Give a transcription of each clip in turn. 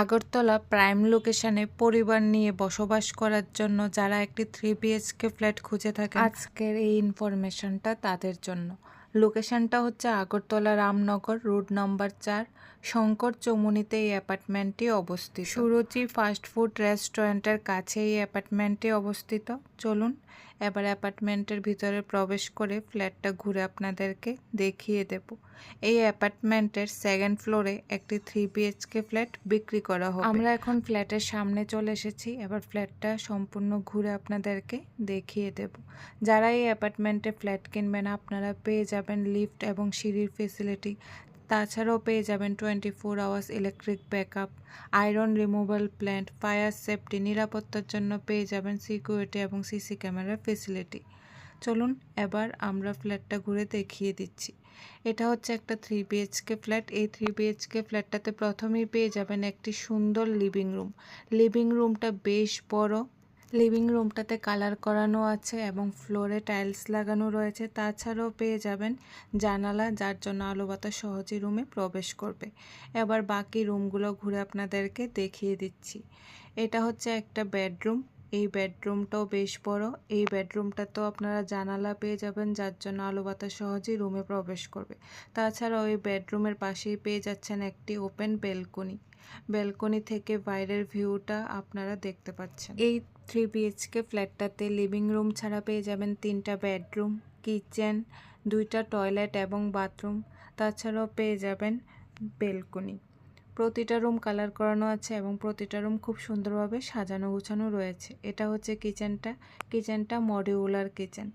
Agartala prime লোকেশনে পরিবার নিয়ে বসবাস করার জন্য যারা একটি 3 বিএইচকে ফ্ল্যাট খুঁজে থাকেন, আজকের এই ইনফরমেশনটা তাদের জন্য। লোকেশনটা হচ্ছে আগরতলা রামনগর রোড নাম্বার 4, শঙ্কর চৌমুনিতে এই অ্যাপার্টমেন্টটি অবস্থিত। সুরুচি ফাস্ট ফুড রেস্টুরেন্টের কাছে এই অ্যাপার্টমেন্টটি অবস্থিত। চলুন এবার অ্যাপার্টমেন্টের ভিতরে প্রবেশ করে ফ্ল্যাটটা ঘুরে আপনাদেরকে দেখিয়ে দেব। এই অ্যাপার্টমেন্টের সেকেন্ড ফ্লোরে একটি 3 বিএইচকে ফ্ল্যাট বিক্রি করা হবে। আমরা এখন ফ্ল্যাটের সামনে চলে এসেছি। এবার ফ্ল্যাটটা সম্পূর্ণ ঘুরে আপনাদেরকে দেখিয়ে দেব। যারা এই অ্যাপার্টমেন্টে ফ্ল্যাট কিনবেন আপনারা পেয়ে যাবেন লিফট এবং সিঁড়ির ফেসিলিটি। তাছাড়াও পেয়ে যাবেন 24 hours electric backup, iron removal plant, fire safety, নিরাপত্তার জন্য পেয়ে যাবেন সিকিউরিটি এবং সিসি ক্যামেরার ফেসিলিটি। চলুন এবার আমরা ফ্ল্যাটটা ঘুরে দেখিয়ে দিচ্ছি। এটা হচ্ছে একটা 3 বিএইচকে ফ্ল্যাট। এই 3 বিএইচকে ফ্ল্যাটটাতে প্রথমেই পেয়ে যাবেন একটি সুন্দর লিভিং রুম। লিভিং রুমটা বেশ বড়। লিভিং রুমটাতে কালার করানো আছে এবং ফ্লোরে টাইলস লাগানো রয়েছে। তাছাড়াও পেয়ে যাবেন জানালা, যার জন্য আলো বাতাস সহজেই রুমে প্রবেশ করবে। এবার বাকি রুমগুলো ঘুরে আপনাদেরকে দেখিয়ে দিচ্ছি। এটা হচ্ছে একটা বেডরুম। এই বেডরুমটাও বেশ বড়। এই বেডরুমটাতেও আপনারা জানালা পেয়ে যাবেন, যার জন্য আলো বাতাস সহজেই রুমে প্রবেশ করবে। তাছাড়াও এই বেডরুমের পাশেই পেয়ে যাচ্ছেন একটি ওপেন বেলকনি। বেলকনি থেকে বাইরের ভিউটা আপনারা দেখতে পাচ্ছেন। এই 3 বিএইচকে ফ্ল্যাটটাতে লিভিং রুম ছাড়া পেয়ে যাবেন 3টা বেডরুম, কিচেন, 2টা টয়লেট এবং বাথরুম। তাছাড়াও পেয়ে যাবেন বেলকনি। প্রতিটা রুম কালার করানো আছে এবং প্রতিটা রুম খুব সুন্দরভাবে সাজানো গুছানো রয়েছে। এটা হচ্ছে কিচেনটা মডিউলার কিচেন।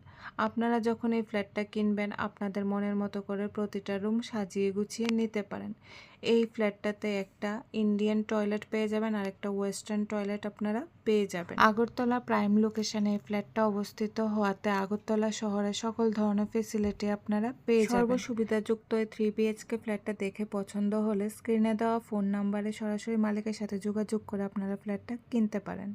আপনারা যখন এই ফ্ল্যাটটা কিনবেন আপনাদের মনের মতো করে প্রতিটা রুম সাজিয়ে গুছিয়ে নিতে পারেন। এই ফ্ল্যাটটাতে একটা ইন্ডিয়ান টয়লেট পেয়ে যাবেন আর একটা ওয়েস্টার্ন টয়লেট আপনারা পেয়ে যাবেন। আগরতলা প্রাইম লোকেশনে এই ফ্ল্যাটটা অবস্থিত হওয়াতে আগরতলা শহরে সকল ধরনের ফেসিলিটি আপনারা পেয়ে যাবেন। সর্বসুবিধাযুক্ত এই 3 বিএইচকে ফ্ল্যাটটা দেখে পছন্দ হলে স্ক্রিনে দেওয়া ফোন নাম্বারে সরাসরি মালিকের সাথে যোগাযোগ করে আপনারা ফ্ল্যাটটা কিনতে পারেন।